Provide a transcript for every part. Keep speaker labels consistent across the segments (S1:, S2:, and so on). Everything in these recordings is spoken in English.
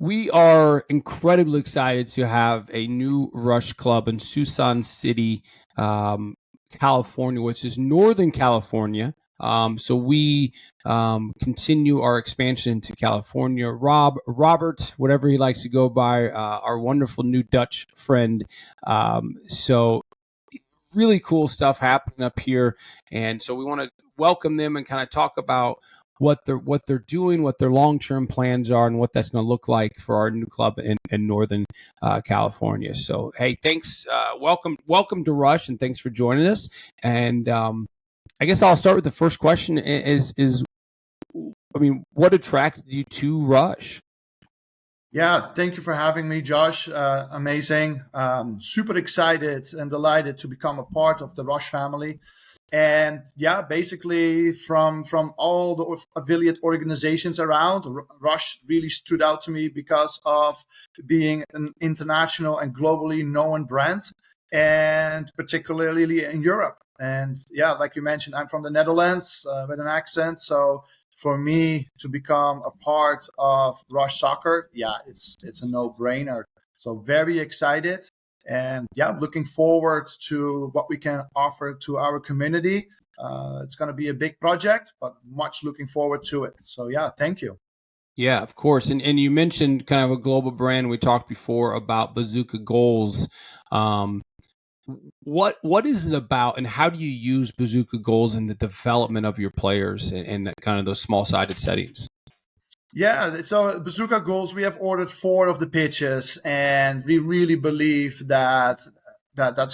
S1: We are incredibly excited to have a new Rush club in Suisun City, California, which is Northern California. So we continue our expansion to California. Robert, whatever he likes to go by, our wonderful new Dutch friend. So really cool stuff happening up here, and so we want to welcome them and kind of talk about what they're doing, what their long term plans are, and what that's going to look like for our new club in Northern California. So hey, thanks, welcome to Rush, and thanks for joining us. And I guess I'll start with the first question: what attracted you to Rush?
S2: Yeah, thank you for having me, Josh. Amazing. Super excited and delighted to become a part of the Rush family. And yeah, basically from all the affiliate organizations around, Rush really stood out to me because of being an international and globally known brand, and particularly in Europe. And yeah, like you mentioned, I'm from the Netherlands with an accent, so for me to become a part of Rush Soccer, yeah, it's a no-brainer. So very excited, and yeah, looking forward to what we can offer to our community. It's going to be a big project, but much looking forward to it. So yeah, thank you.
S1: Yeah, of course. And you mentioned kind of a global brand. We talked before about Bazooka Goals. Um, what is it about, and how do you use Bazooka Goals in the development of your players in that kind of those small sided settings?
S2: Yeah, so Bazooka Goals, we have ordered 4 of the pitches, and we really believe that's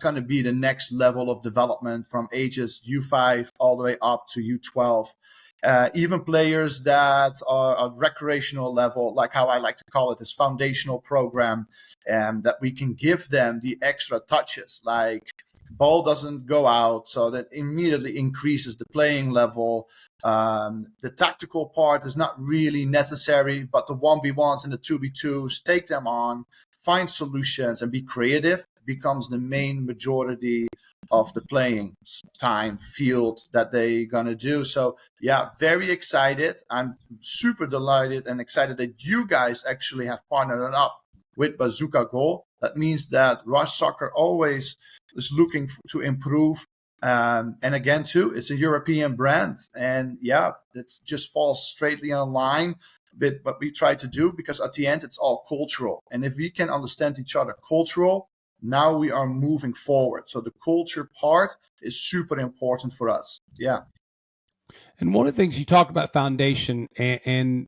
S2: going to be the next level of development from ages U5 all the way up to U12. Even players that are at recreational level, like how I like to call it, this foundational program, that we can give them the extra touches, like ball doesn't go out, so that immediately increases the playing level. The tactical part is not really necessary, but the 1v1s and the 2v2s, take them on, find solutions, and be creative becomes the main majority of the playing time field that they're going to do. So yeah, very excited. I'm super delighted and excited that you guys actually have partnered up with Bazooka Goal. That means that Rush Soccer always is looking to improve. And again, too, it's a European brand. And yeah, it just falls straightly in line with what we try to do, because at the end, it's all cultural. And if we can understand each other cultural, now we are moving forward. So the culture part is super important for us. Yeah.
S1: And one of the things you talk about foundation, and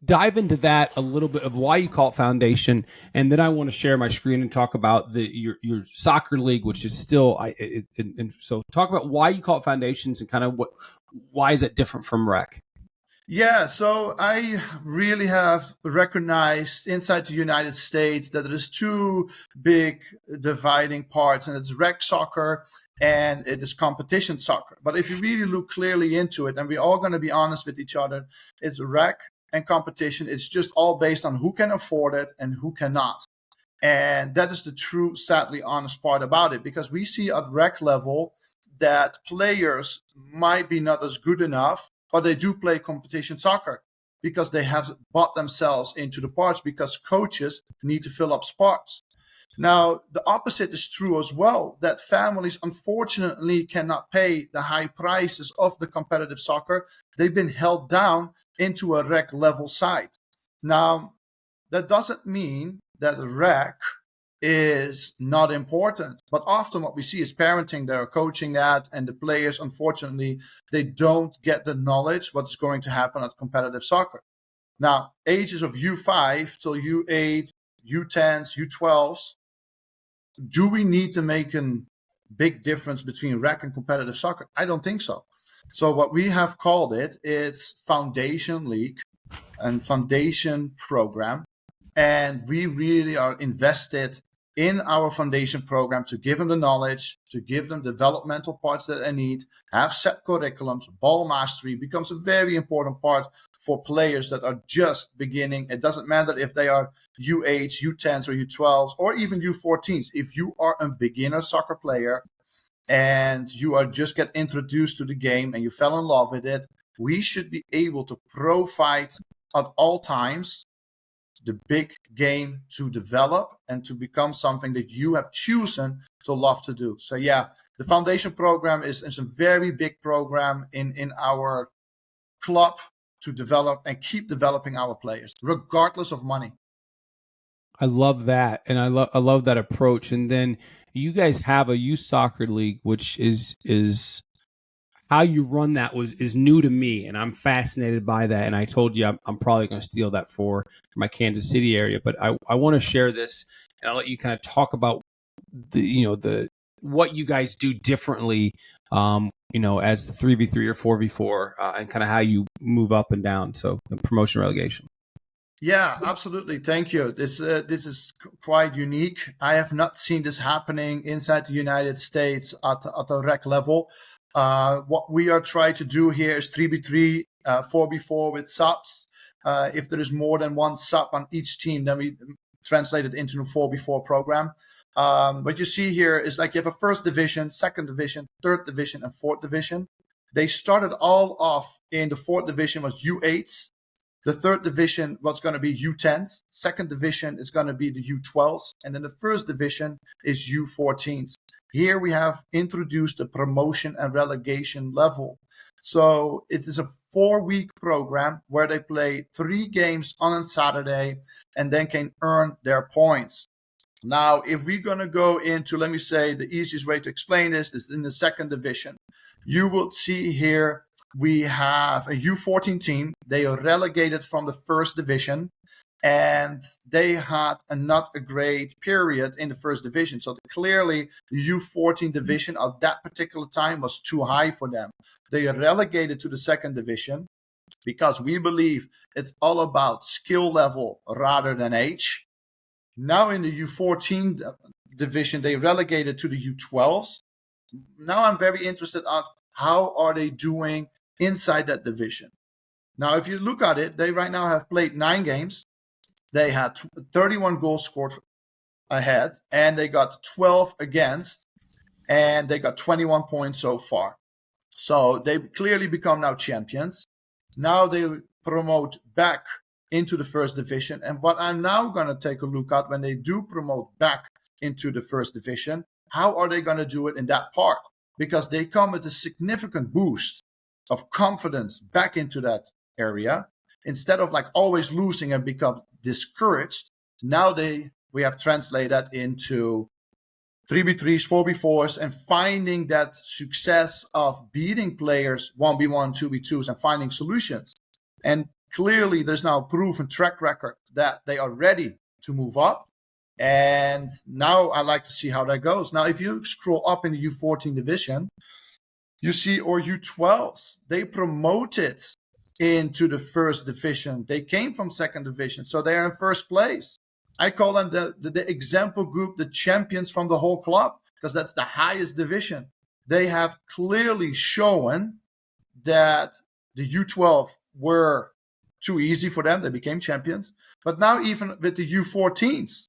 S1: dive into that a little bit of why you call it foundation, and then I want to share my screen and talk about your soccer league, which is still and so talk about why you call it foundations and kind of why is it different from rec.
S2: Yeah, so I really have recognized inside the United States that there's 2 big dividing parts, and it's rec soccer and it is competition soccer. But if you really look clearly into it, and we're all going to be honest with each other, it's rec and competition. It's just all based on who can afford it and who cannot. And that is the true, sadly honest part about it, because we see at rec level that players might be not as good enough, but they do play competition soccer because they have bought themselves into the parts, because coaches need to fill up spots. Now, the opposite is true as well, that families unfortunately cannot pay the high prices of the competitive soccer. They've been held down into a rec level side. Now, that doesn't mean that rec is not important, but often what we see is parenting, they're coaching that, and the players, unfortunately, they don't get the knowledge what's going to happen at competitive soccer. Now, ages of U5 till U8, U10s, U12s, do we need to make a big difference between rec and competitive soccer? I don't think so. So what we have called it is Foundation League and Foundation Program. And we really are invested in our foundation program to give them the knowledge, to give them developmental parts that they need, have set curriculums. Ball mastery becomes a very important part for players that are just beginning. It doesn't matter if they are U8s, U10s, or U12s, or even U14s. If you are a beginner soccer player and you are just get introduced to the game and you fell in love with it, we should be able to provide at all times the big game to develop and to become something that you have chosen to love to do. So yeah, the foundation program is a very big program in our club to develop and keep developing our players, regardless of money.
S1: I love that, and I love that approach. And then you guys have a youth soccer league, which is how you run that is new to me, and I'm fascinated by that. And I told you I'm probably going to steal that for my Kansas City area, but I want to share this, and I'll let you kind of talk about the what you guys do differently, as the 3v3 or 4v4, and kind of how you move up and down. So promotion, relegation.
S2: Yeah, absolutely. Thank you. This is quite unique. I have not seen this happening inside the United States at the rec level. What we are trying to do here is 3v3, 4v4 with subs. If there is more than one sub on each team, then we translate it into a 4v4 program. What you see here is like you have a first division, second division, third division, and fourth division. They started all off in the fourth division was U8s. The third division was going to be U10s. Second division is going to be the U12s. And then the first division is U14s. Here we have introduced a promotion and relegation level. So it is a 4-week program where they play 3 games on a Saturday and then can earn their points. Now, if we're going to go into, let me say, the easiest way to explain this is in the second division. You will see here we have a U14 team. They are relegated from the first division, and they had not a great period in the first division. So clearly, the U14 division at that particular time was too high for them. They are relegated to the second division because we believe it's all about skill level rather than age. Now in the U14 division, they relegated to the U12s. Now I'm very interested on how are they doing inside that division. Now, if you look at it, they right now have played 9 games. They had 31 goals scored ahead, and they got 12 against, and they got 21 points so far. So they clearly become now champions. Now they promote back into the first division. And what I'm now going to take a look at when they do promote back into the first division, how are they going to do it in that part? Because they come with a significant boost of confidence back into that area. Instead of like always losing and become discouraged, now we have translated that into 3v3s, 4v4s, and finding that success of beating players 1v1, 2v2s, and finding solutions. And clearly, there's now a proven track record that they are ready to move up. And now I like to see how that goes. Now, if you scroll up in the U14 division, you see our U12s. They promoted into the first division. They came from second division, so they are in first place. I call them the example group, the champions from the whole club, because that's the highest division. They have clearly shown that the U12 were too easy for them. They became champions. But now even with the U14s,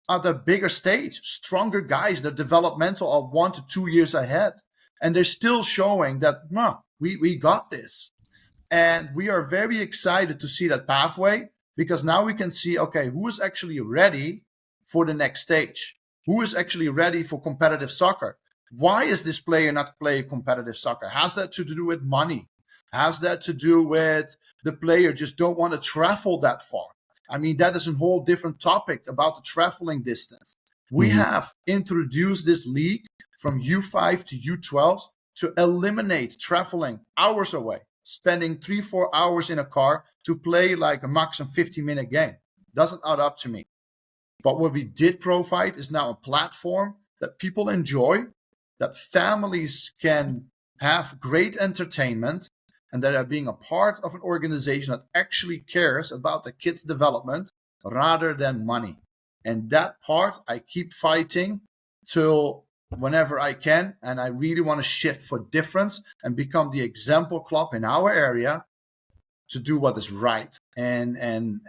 S2: at a bigger stage, stronger guys, they're developmental are 1 to 2 years ahead. And they're still showing that, no, we got this. And we are very excited to see that pathway, because now we can see, okay, who is actually ready for the next stage? Who is actually ready for competitive soccer? Why is this player not playing competitive soccer? Has that to do with money? Has that to do with the player just don't want to travel that far? I mean, that is a whole different topic about the traveling distance. We have introduced this league from U5 to U12 to eliminate traveling hours away, spending 3-4 hours in a car to play like a maximum 50-minute game. Doesn't add up to me. But what we did provide is now a platform that people enjoy, that families can have great entertainment, and that are being a part of an organization that actually cares about the kids' development rather than money. And that part I keep fighting till whenever I can, and I really want to shift for difference and become the example club in our area to do what is right. And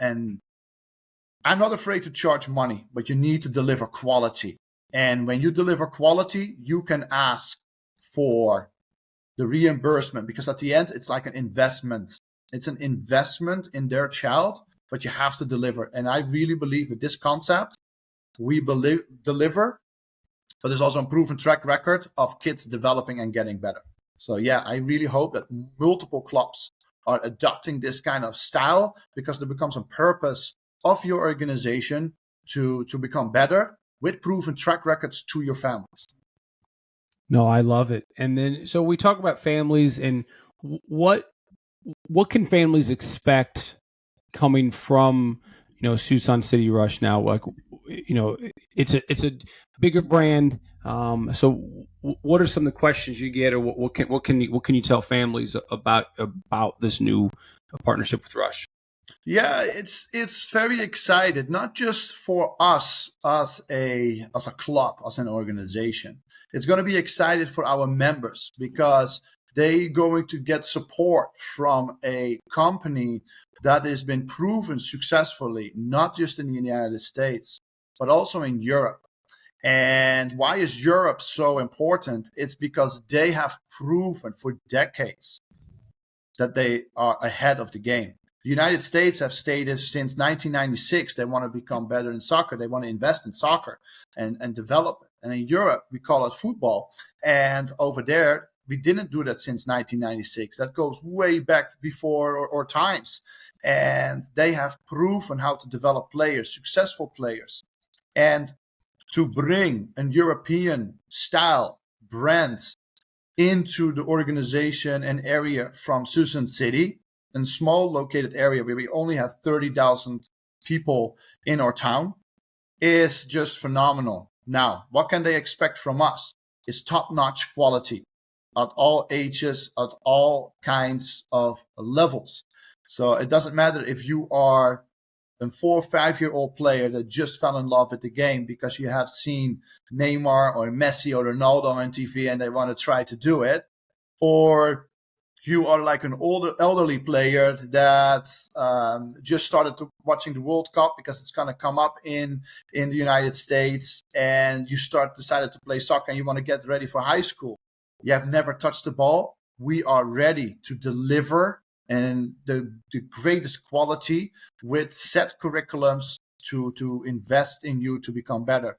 S2: I'm not afraid to charge money, but you need to deliver quality. And when you deliver quality, you can ask for the reimbursement, because at the end, it's like an investment. It's an investment in their child, but you have to deliver. And I really believe with this concept, we deliver, but there's also a proven track record of kids developing and getting better. So yeah, I really hope that multiple clubs are adopting this kind of style, because there becomes a purpose of your organization to become better with proven track records to your families.
S1: No, I love it. And then, so we talk about families, and what can families expect coming from, Suisun City Rush now? Like, it's a bigger brand. So what are some of the questions you get, or what can you tell families about this new partnership with Rush?
S2: Yeah, it's very excited, not just for us as a club, as an organization. It's going to be excited for our members, because they going to get support from a company that has been proven successfully, not just in the United States, but also in Europe. And why is Europe so important? It's because they have proven for decades that they are ahead of the game. The United States have stated since 1996 they want to become better in soccer. They want to invest in soccer and develop it. And in Europe, we call it football. And over there, we didn't do that since 1996. That goes way back before or times. And they have proven how to develop players, successful players. And to bring a European style brand into the organization and area from Suisun City, a small located area where we only have 30,000 people in our town, is just phenomenal. Now, what can they expect from us? It's top-notch quality at all ages, at all kinds of levels. So it doesn't matter if you are a 4 or 5-year-old player that just fell in love with the game because you have seen Neymar or Messi or Ronaldo on TV and they want to try to do it, or you are like an elderly player that just started watching the World Cup because it's going to come up in the United States, and you decided to play soccer and you want to get ready for high school. You have never touched the ball. We are ready to deliver and the greatest quality with set curriculums to invest in you to become better.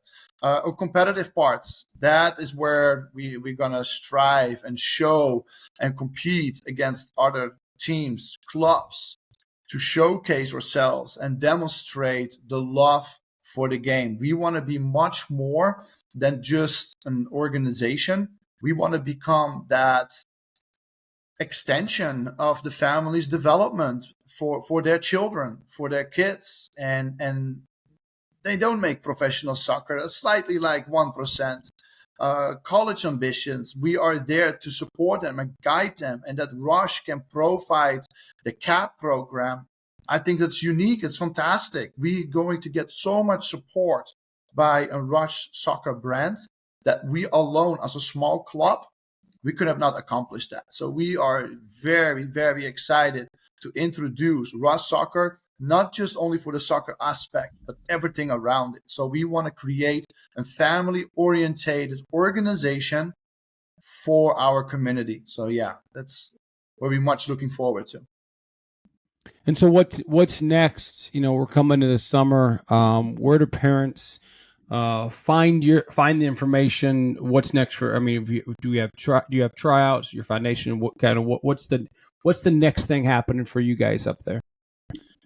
S2: Competitive parts, that is where we're going to strive and show and compete against other teams, clubs, to showcase ourselves and demonstrate the love for the game. We want to be much more than just an organization. We want to become that extension of the family's development for their children, for their kids, and they don't make professional soccer, slightly like 1%. College ambitions, we are there to support them and guide them, and that Rush can provide the CAP program. I think that's unique. It's fantastic. We're going to get so much support by a Rush soccer brand that we alone, as a small club, we could have not accomplished that. So we are very, very excited to introduce Rush Soccer, not just only for the soccer aspect, but everything around it. So we want to create a family-orientated organization for our community. So yeah, that's what we're much looking forward to.
S1: And so what's next? We're coming to the summer. Where do parents find the information? What's next for? I mean, do you have tryouts? Your foundation? What's the next thing happening for you guys up there?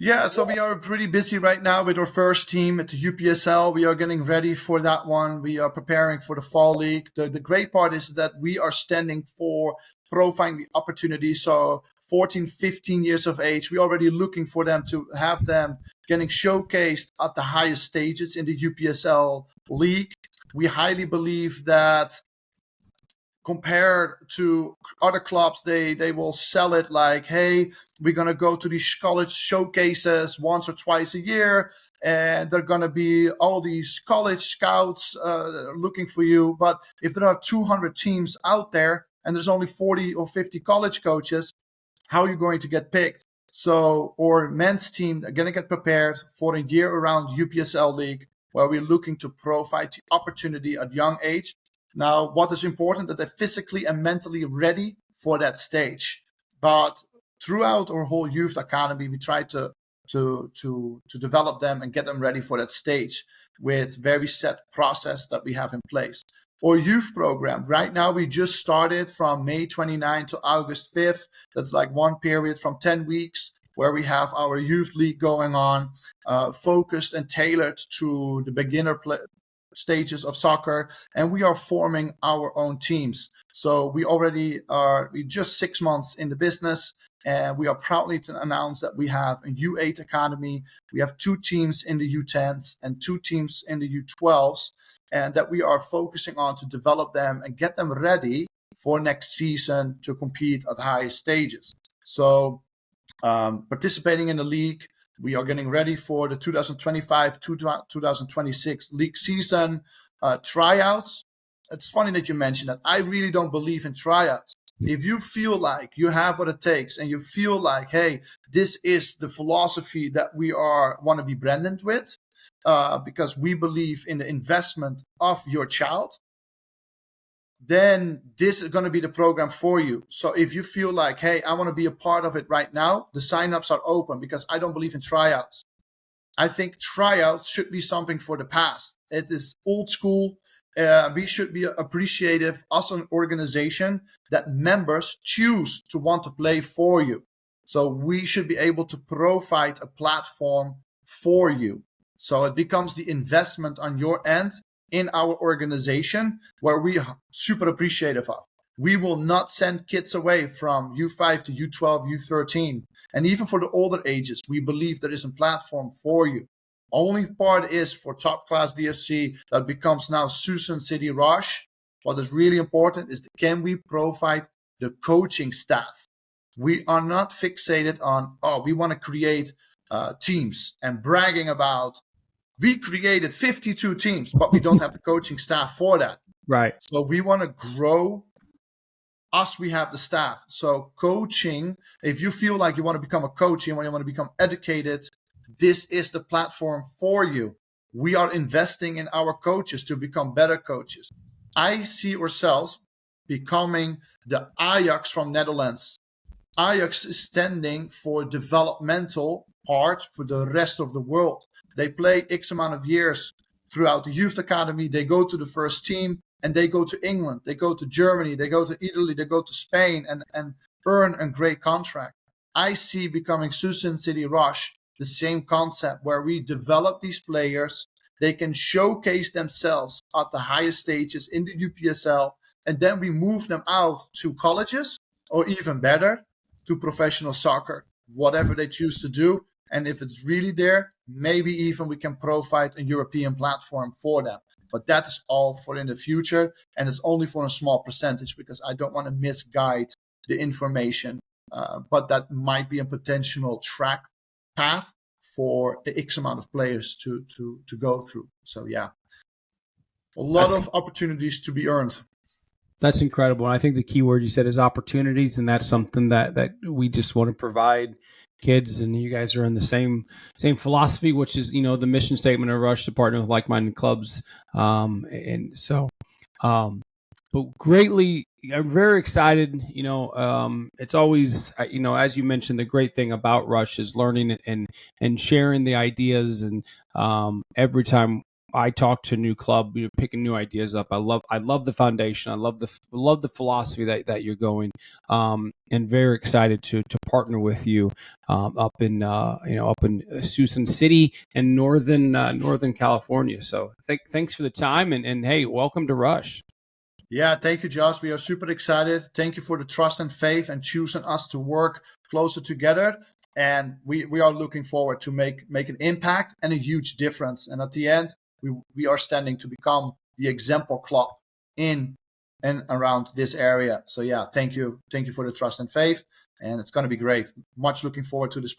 S2: Yeah, so we are pretty busy right now with our first team at the UPSL. We are getting ready for that one. We are preparing for the fall league. The great part is that we are standing for providing the opportunity. So 14, 15 years of age, we're already looking for them to have them getting showcased at the highest stages in the UPSL league. We highly believe that compared to other clubs, they will sell it like, hey, we're going to go to these college showcases once or twice a year, and there are going to be all these college scouts looking for you. But if there are 200 teams out there and there's only 40 or 50 college coaches, how are you going to get picked? So our men's team are going to get prepared for a year-round UPSL league where we're looking to provide the opportunity at young age. Now, what is important that they're physically and mentally ready for that stage. But throughout our whole youth academy, we try to to develop them and get them ready for that stage with very set process that we have in place. Or youth program. Right now, we just started from May 29 to August 5th. That's like one period from 10 weeks where we have our youth league going on, focused and tailored to the beginner stages of soccer. And we are forming our own teams. So we just 6 months in the business. And we are proudly to announce that we have a U8 academy. We have 2 teams in the U10s and 2 teams in the U12s, and that we are focusing on to develop them and get them ready for next season to compete at the highest stages. So participating in the league, we are getting ready for the 2025-2026 league season tryouts. It's funny that you mentioned that. I really don't believe in tryouts. If you feel like you have what it takes and you feel like, hey, this is the philosophy that we want to be branded with, because we believe in the investment of your child, then this is going to be the program for you. So if you feel like, hey, I want to be a part of it right now, the signups are open, because I don't believe in tryouts. I think tryouts should be something for the past. It is old school. We should be appreciative as an organization that members choose to want to play for you. So we should be able to provide a platform for you. So it becomes the investment on your end in our organization, where we are super appreciative of. We will not send kids away from U5 to U12, U13. And even for the older ages, we believe there is a platform for you. Only part is for top Klasse D.F.C. that becomes now Suisun City Rush. What is really important is, can we provide the coaching staff? We are not fixated on, we want to create teams and bragging about, we created 52 teams, but we don't have the coaching staff for that.
S1: Right.
S2: So we want to grow us, we have the staff. So coaching, if you feel like you want to become a coach and you want to become educated, this is the platform for you. We are investing in our coaches to become better coaches. I see ourselves becoming the Ajax from Netherlands. Ajax is standing for developmental part for the rest of the world. They play X amount of years throughout the youth academy. They go to the first team and they go to England. They go to Germany. They go to Italy. They go to Spain and earn a great contract. I see becoming Suisun City Rush the same concept, where we develop these players. They can showcase themselves at the highest stages in the UPSL, and then we move them out to colleges, or even better, to professional soccer, whatever they choose to do. And if it's really there, maybe even we can provide a European platform for them. But that is all for in the future, and it's only for a small percentage, because I don't want to misguide the information. But that might be a potential path for the X amount of players to go through. So yeah, a lot of opportunities to be earned.
S1: That's incredible. And I think the key word you said is opportunities, and that's something that we just want to provide kids. And you guys are in the same philosophy, which is, the mission statement of Rush, to partner with like-minded clubs. And so, but greatly, I'm very excited. It's always, as you mentioned, the great thing about Rush is learning and sharing the ideas. And every time I talk to a new club, picking new ideas up. I love the foundation. I love the philosophy that you're going, and very excited to partner with you up in Suisun City and Northern California. So thanks for the time, and hey, welcome to Rush.
S2: Yeah, thank you, Josh. We are super excited. Thank you for the trust and faith and choosing us to work closer together. And we are looking forward to make an impact and a huge difference. And at the end, we are standing to become the example club in and around this area. So yeah, thank you for the trust and faith. And it's going to be great. Much looking forward to this.